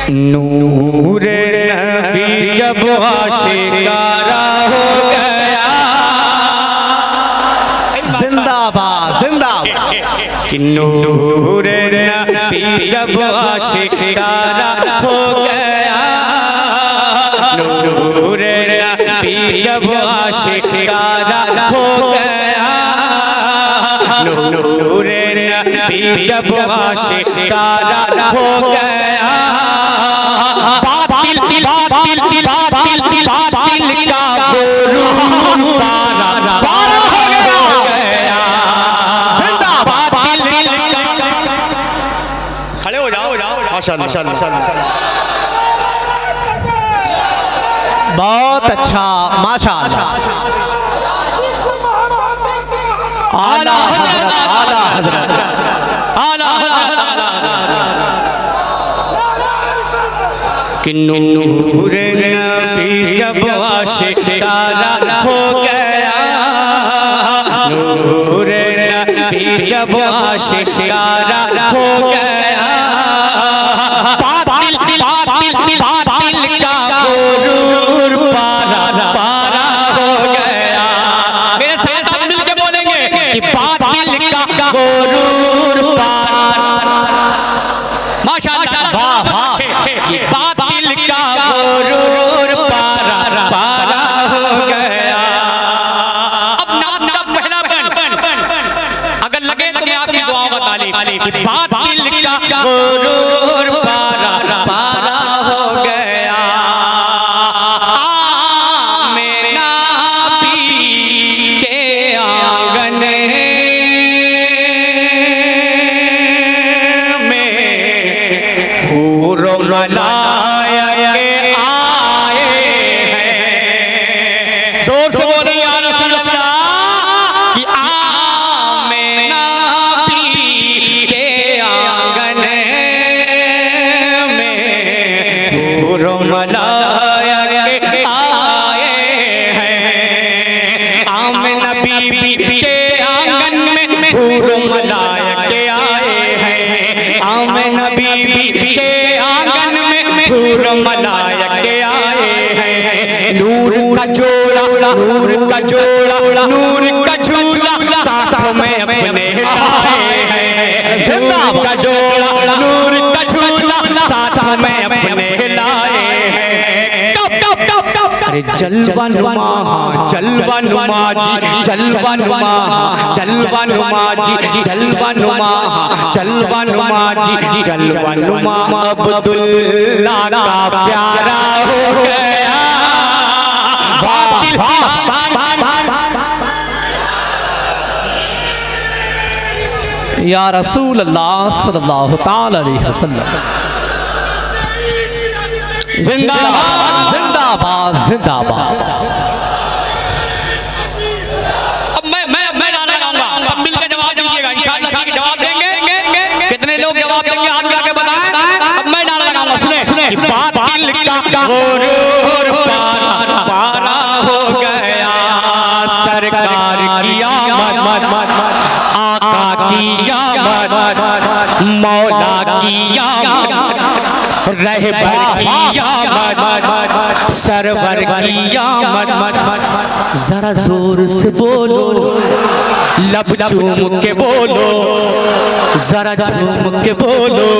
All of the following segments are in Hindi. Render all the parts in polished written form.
नूर नबी जब आशिकारा हो गया, जिंदाबाद जिंदाबाद। कि नूर नबी जब आशिकारा हो गया, नूर नबी जब आशिकारा हो गया, नूर नबी जब आशिकारा हो गया, बातिल बातिल बातिल बातिल का गुरु पारा पारा हो गया। खड़े हो जाओ माशाअल्लाह। बहुत अच्छा माशाअल्लाह। आला हज़रत आला हज़रत आला कि नूर नबी जब आशिकारा हो गया, नूर नबी जब आशिकारा हो गया, बातिल बातिल बातिल का गुरूर पारा पारा हो गया। मेरे साथ सब मिल के बोलेंगे कि बातिल का गुरूर पारा। माशाअल्लाह वाह वाह। कि बातिल का गुरूर पारा पारा हो गया। अब ना पहला बन अगर लगे तो मैं आपकी दुआओं का तालीम कि बातिल का गुरूर पारा पारा हो गया। आमिना पी के आंगन में हूरों मलाइके आए हैं। जोर से बोलिए या रसूल अल्लाह कि आमिना पी के आंगन में हूरों मलाइके आए हैं। आमिना बीबी के आंगन में हूरों मलाइके आए हैं। आमिना बीबी के आंगन में हूरों मलाइके आए हैं। नूर का जोड़ा नूर का जोड़ा नूर का झूला साथ में अपने लाए हैं। नूर का जोड़ा नूर का झूला साथ में अपने लाए हैं। अरे जलवा नुमा जलवा नुमा जी जलवा नुमा जलवा नुमा जी जलवा नुमा जलवा नुमा जी जलवा नुमा अब्दुल्ला का प्यारा हो गया। या रसूल अल्लाह सल्लल्लाहु ताला अलैहि वसल्लम। जिंदाबाद जिंदाबाद जिंदाबाद। अब मैं गाना गाऊंगा, सब मिलकर जवाब दीजिएगा इंशाअल्लाह। ठीक जवाब देंगे? कितने लोग जवाब देंगे हाथ उठा के बताएं। अब मैं गाना गाऊंगा, सुने कि बातिल का गुरूर पारा पारा हो गया। सरकार की आमद आका की आमद मौला की आमद रहबर की आमद सरवर की आमद। जरा जोर से बोलो, लब चूम के बोलो, जरा चूम के बोलो,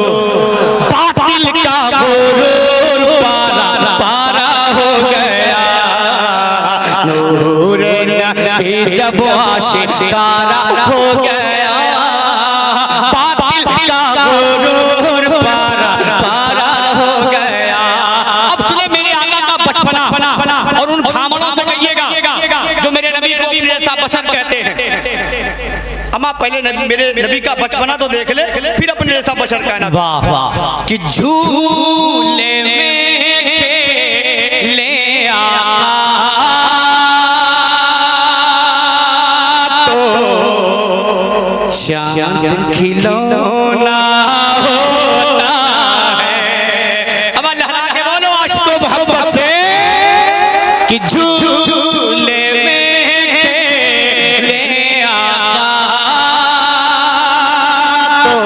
बातिल का गुरूर पारा पारा हो गया। नूर नबी जब आशिकारा हो गया, बातिल का गुरूर पारा पारा हो गया। अब सुने मेरे आका का बचपना और उन ब्राह्मणों से कहिएगा जो मेरे नबी को अपने जैसा पसंद कहते हैं। हम आप पहले मेरे नबी का बचपना तो देख ले, फिर अपने जैसा बशर कहना। वाह वाह। कि झूले में खेले आका तो चांद खिलौना होता है। अब लहरा के बोलो आशिको मोहब्बत से कि झूले में खेले आका तो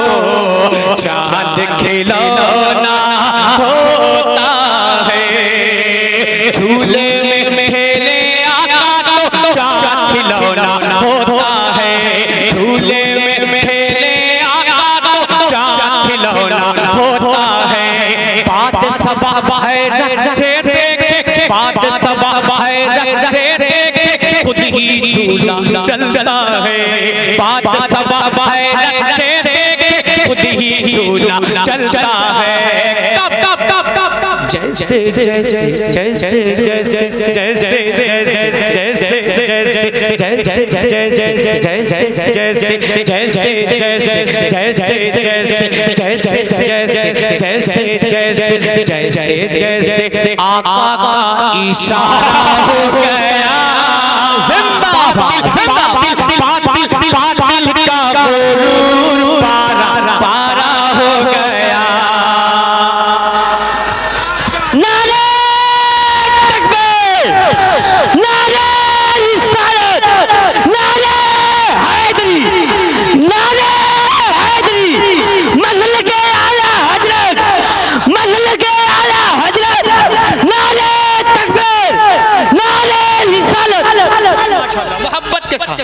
चांद खिलौना होता है। झूले में खेले आका तो चाँद खिलौना होता है। झूले में खेले आका तो चाँद खिलौना होता है। बात सबब है रब से देखे, बात सबब है रब से देखे, खुद ही झूला चलता है। बात सबब है रब से देखे, खुद ही झूला चलता है। कब कब कब कब जैसे जैसे जैसे जैसे जैसे जैसे जैसे आका का इशारा हो गया, जिंदाबाद जिंदाबाद का गुरूर पारा पारा हो गया। नारे तकबीर, नारे रिसालत, नारे हैदरी, नारे हैदरी, मसल के आला हजरत, मसल के आला हजरत, नारे तकबीर, नारे रिसालत। माशाअल्लाह मोहब्बत के साथ।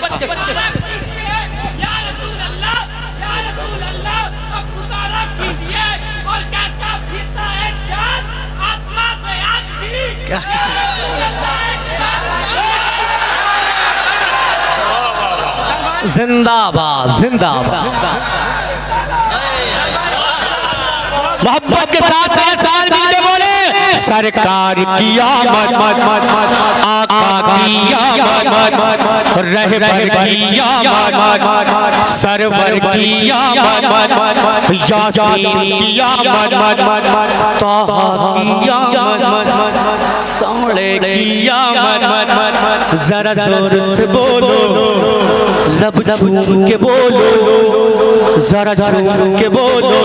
जिंदाबाद जिंदाबाद। मोहब्बत के साथ साल बीते बोले सरकार की आमद, आका की आमद, रहबर की आमद, सरवर की आमद, यासीन की आमद, ताहा की आमद, साले की आमद। जरा जोर से बोलो, लब छू के बोलो, जरा छू के बोलो,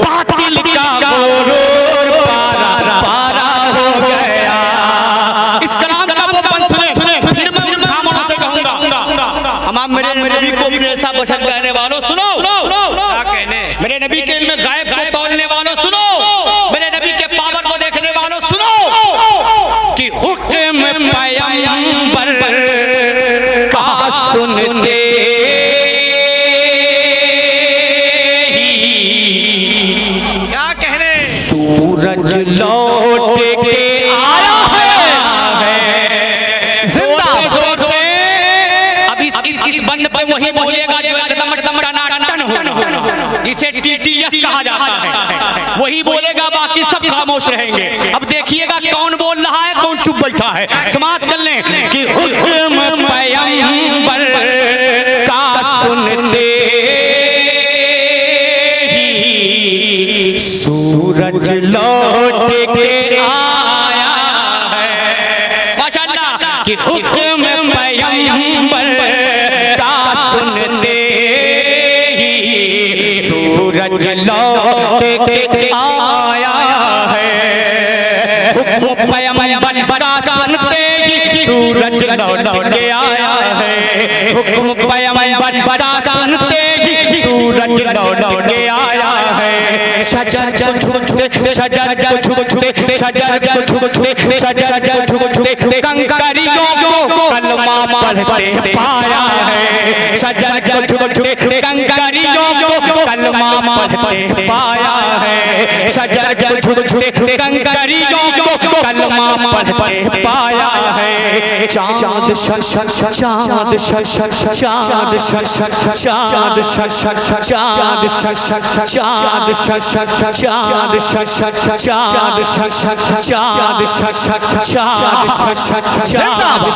बातिल का गुरूर पारा पारा हो गया। इस कलाम का वो बंद सुने, फिर मैं उन खामोशों से कहूंगा, अमाम मेरे नबी को भी ऐसा बशर कहने वालों सुनो, क्या कहने? मेरे नबी के इल्म गायब को तोलने वालों सुनो, मेरे नबी के पावर को देखने वालों सुनो, कि हुक्म पैगंबर का सुनते क्या कहने? सूरज लौट के आया है। जिंदाबाद से अब इस बंद पे वही बोलेगा जो एकदम टनाटन हो, जिसे टीटीएस कहा जाता है, वही बोलेगा, बाकी सब खामोश रहेंगे। अब देखिएगा कौन बोल रहा है, कौन चुप बैठा है। समाप्त कर लें कि हुक्म पैगंबर का सुनते सूरज लौट के आया है। माशाअल्लाह कि हुक्म पैगंबर का सुनते ही सूरज लौट के आया है। हुक्म पैगंबर का सुनते ही सूरज लौट के आया है। हुक्म पैगंबर का सुनते ही सूरज लौट के आया है। शजर को छुपते, शजर को छुपते, शजर को छुपते, शजर को छुपते, कंकरियों को कलमा पढ़ते पाया है। शजर को छुपते, कंकरियों को कलमा पढ़ते पाया है। शजर को छुपते, कंकरियों को कलमा पढ़ते पाया है। चाँद शक शक चाँद शक शक चाँद शक शक चाँद शक शक चाँद शक शक चाँद शक शक चाँद शक शक चाँद शक शक चाँद शक शक चाँद शक शक चाँद शक शक चाँद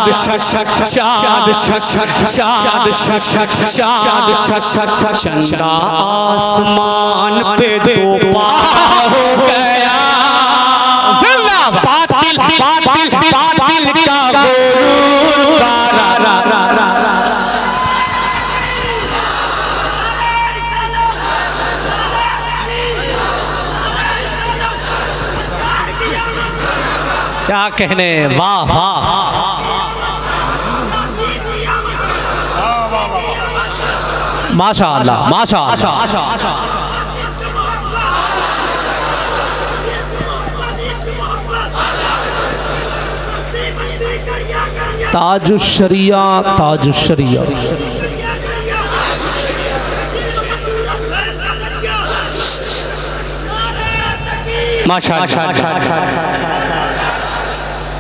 शक शक चाँद शक शक चाँद शक शक चाँद शक शक चंदा आसमान पे दो पार हो गया। बातिल बातिल बातिल का गुरूर पारा क्या कहने? वाह वाह। माशाअल्लाह माशाअल्लाह। ताजुशरिया ताजुशरिया। माशाअल्लाह।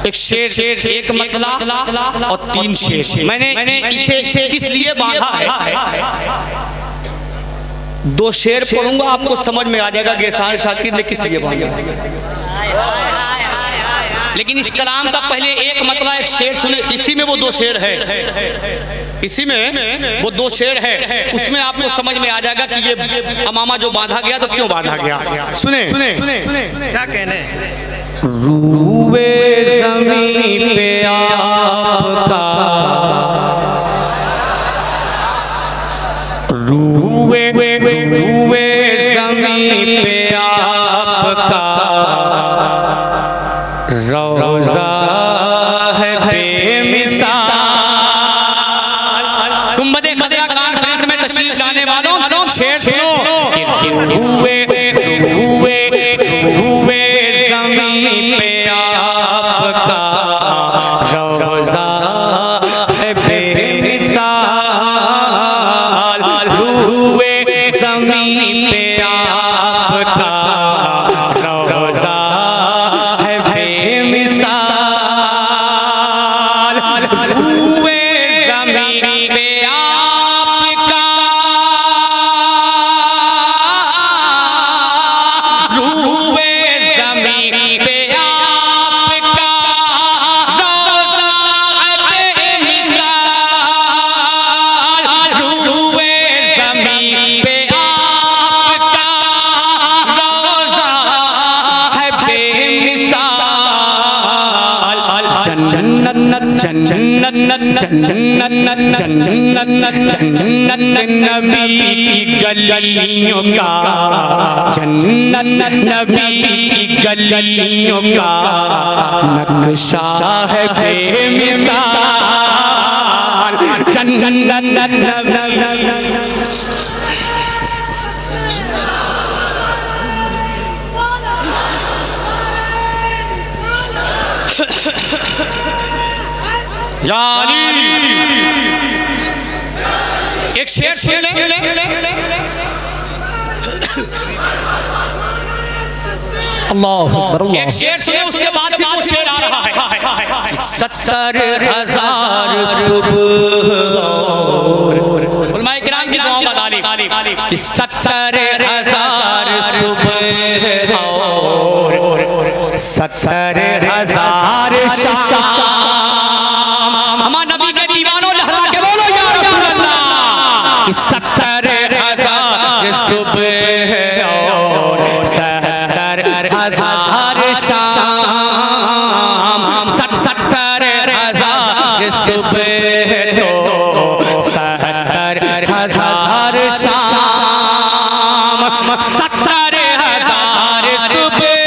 एक शेर, एक मतला और 3 शेर। मैंने इसे किस लिए बांधा है? 2 शेर पढ़ूंगा, आपको समझ में आ जाएगा कि एहसान शाकिर ने किस लिए बांधा। लेकिन इस कलाम का पहले एक मतला, एक शेर सुने। इसी में वो 2 शेर है, इसी में वो 2 शेर है। उसमें आपको समझ में आ जाएगा कि ये अमामा जो बांधा गया तो क्यों बांधा गया। सुने क्या कहने? रूवे ज़मीं पे आपका, रूवे ज़मीं पे आपका रोज़ा है बेमिसाल। गुंबद खदरा कॉन्फ्रेंस में तशरीफ लाने वालों, शेर सुनो कि रूवे ज़मीं पे आपका रोज़ा है बेमिसाल। रूवे ज़मीं पे आपका रोज़ा है बेमिसाल। रूवे ज़मीं पे आपका, रूवे ज़मीं पे आपका रोज़ा है बेमिसाल। रूवे ज़मीं पे आपका रोज़ा है बेमिसाल। जन्नत नबी की गलियों का, जन्नत नबी की गलियों का नक्शा है बेमिसाल। एक शेर सुन ले। अल्लाह अकबर। एक शेर सुने, उसके बाद फिर वो शेर आ रहा है। 70,000 सुबह, उलमाए किराम की दुआओं का तालीब कि 70,000 सुबह और 70,000 शाम। हमारे नबी के दीवानों लहरा के बोलो या रसूल अल्लाह कि 70,000 सुबह और 70,000 शाम। 70,000 सुबह तो 70,000 शाम। 70,000 सुबह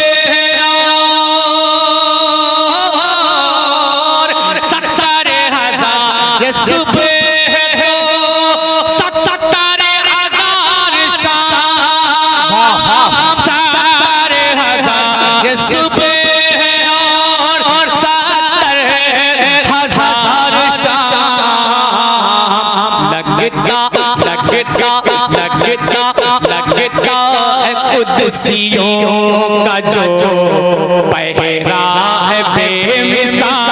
और 70,000 सुबह तो 70,000 शाम। 70,000 सुबह और 70,000 शाम। लगता है कुदसियों का जो पहरा है बेमिसाल।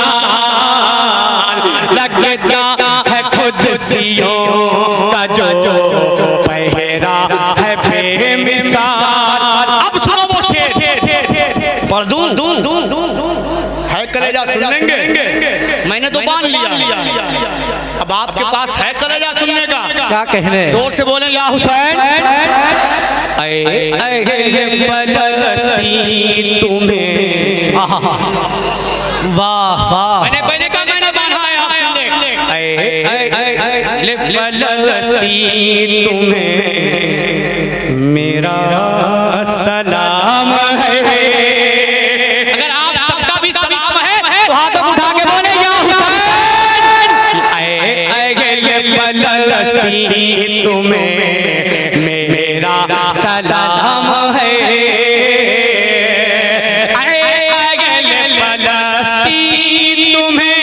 लगता है कुदसियों का जो पहरा है बेमिसाल। अब सुनो वो शेर पढ़ दूं है, कलेजा सुन लेंगे। मैंने तो बांध लिया, अब आपके पास है कलेजा सुनने का। क्या कहने? जोर से बोले या हुसैन। फलस्तीन तुम्हें, वाह वाह। मैंने पहले कहा मैंने बांधा है, आप सुन ले। फलस्तीन तुम्हें मेरा सलाम है। अगर आप सबका भी सलाम है तो हाथ उठा के बोले या हुसैन। फलस्तीन तुम्हें मेरा सलाम है। फलस्तीन तुम्हें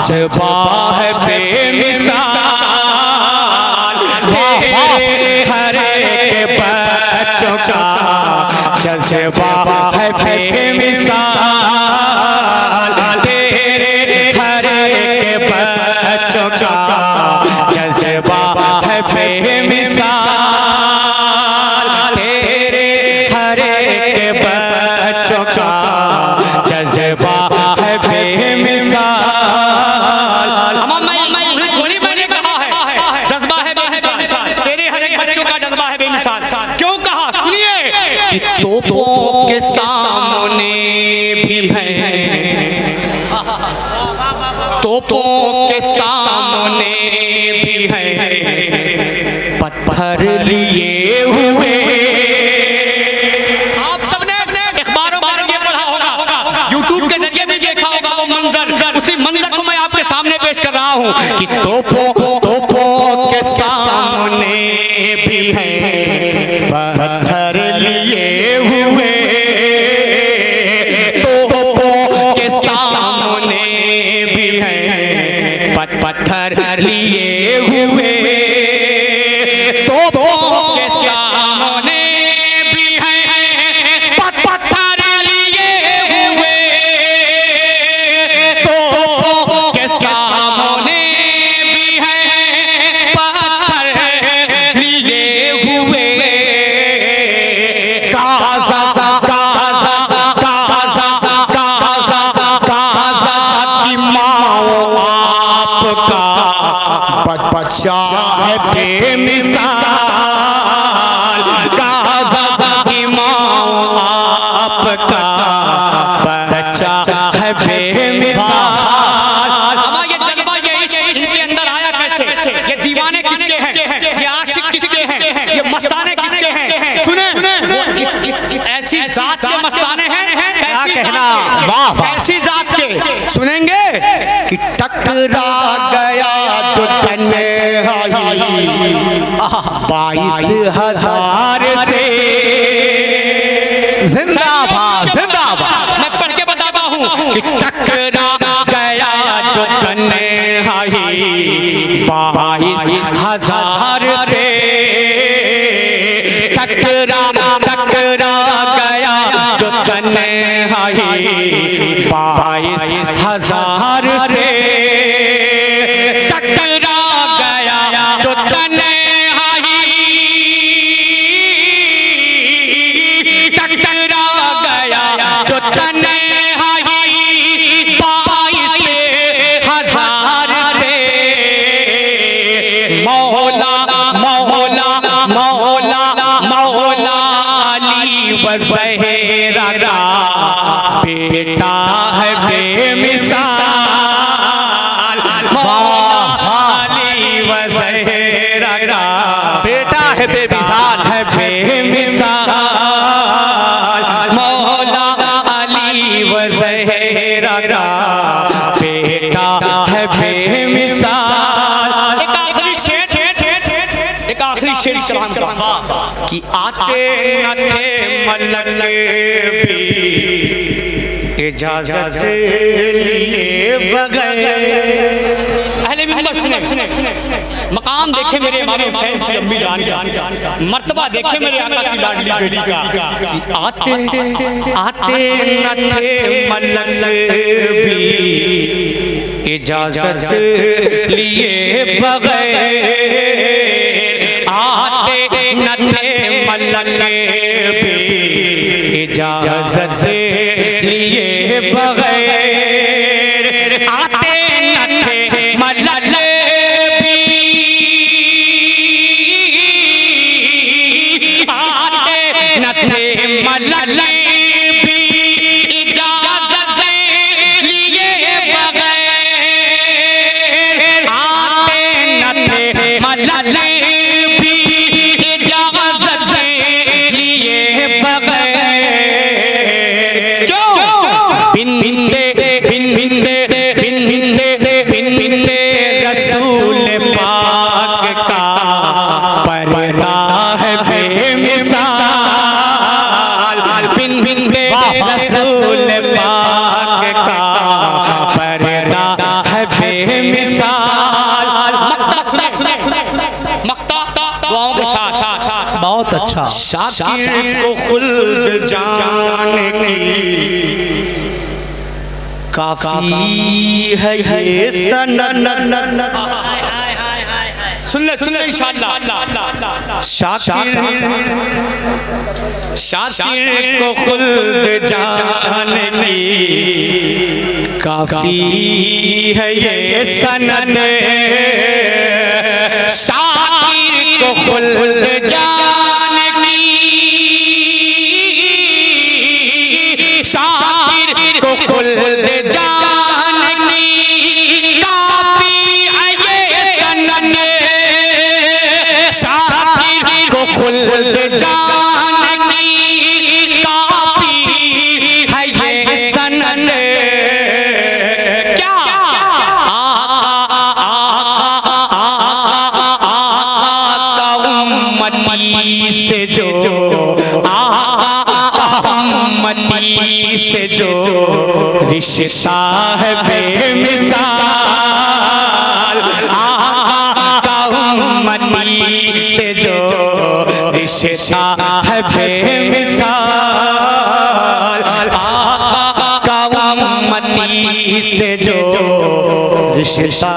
जज्बा है बेमिसाल तेरे हर एक बच्चों का जज्बा है बेमिसाल तेरे हर एक बच्चों का जज्बा है बेमिसाल तेरे हर एक बच्चों का जज्बा है बेमिसाल। गोली मैंने कहा है जज्बा है बेमिसाल तेरे हर एक बच्चों का जज्बा है बेमिसाल। क्यों कहा सुनिए कि तोपों के सामने भी है तोपों के सामने भी है पत्थर लिए हुए। आप सबने अखबारों में ये पढ़ा होगा यूट्यूब के जरिए भी देखा होगा वो मंजर। उसी मंजर को मैं आपके सामने पेश कर रहा हूँ कि तोपों के सामने भी है पत्थर लिए हुए तोपों के सामने भी है पत्थर लिए हुए तोपों के सामने भी है पत्थर लिए हुए तोपों के सामने भी है पत्थर लिए हुए। काज़ा की माँ आपका बच्चा है बेमिसाल। काज़ा की माँ आपका बच्चा है बेमिसाल। हमारा ये जज्बा ये इश्क के अंदर आया कैसे? ये दीवाने किसके हैं? ये आशिक किसके हैं? ये मस्ताने किसके हैं? सुने वो इस ऐसी जात के मस्ताने हैं। क्या कहना ऐसी जात के सुनेंगे कि टकरा गया जो तन्हाई 22,000 से। जिंदाबाद जिंदाबाद। मैं पढ़ के बताता हूँ कि टकरा गया जो तन्हाई 22,000 से। टकरा गया जो तन्हाई 22,000 से। टकरा गया जो तन्हाई टकरा गया जो तन्हाई 22,000 से। मौला मौला मौला मौला अली वज़हरा का बेटा है बेमिसाल। मौला अली वज़हरा का बेटा है बेमिसाल मौला अली वज़हरा का बेटा है बेमिसाल। एक आखिरी शेर कलाम का कि आते न थे मलक भी इजाजत लिए बगैर। अहले मिल्लत सुने मकाम देखे मेरे इमाम हुसैन की अम्मी जान का, मर्तबा देखे मेरे आका की लाडली बेटी का। आते न थे मलक भी इजाजत लिए बगैर। आते न थे मलक भी इजाजत लिए बगैर। आते न थे मलक भी आते न थे मलक भी इजाजत लिए बगैर। आते न थे मलक भी इजाजत लिए बगैर। क्यों? बिन बिन बेमिसाल। मक्ता सुने सुने मक्ता दुआओं के साथ साथ बहुत अच्छा। शाकिर को खुल्द जाने की काफी है ये सनन। सुन ले इंशाअल्लाह। शाकिर को खुल्द जाने की काफी है ये सनद। शाकिर को खुल्द जाने की, शाकिर को खुल्द जाने की काफी है ये सनद। शाकिर को खुल्द जाने की काफी है ये सनद। क्या आका उम्मती से जो, आका उम्मती से जो रिश्ता है बेमिसाल। आका उम्मती से जो रिश्ता है बेमिसाल। आका उम्मती से जो रिश्ता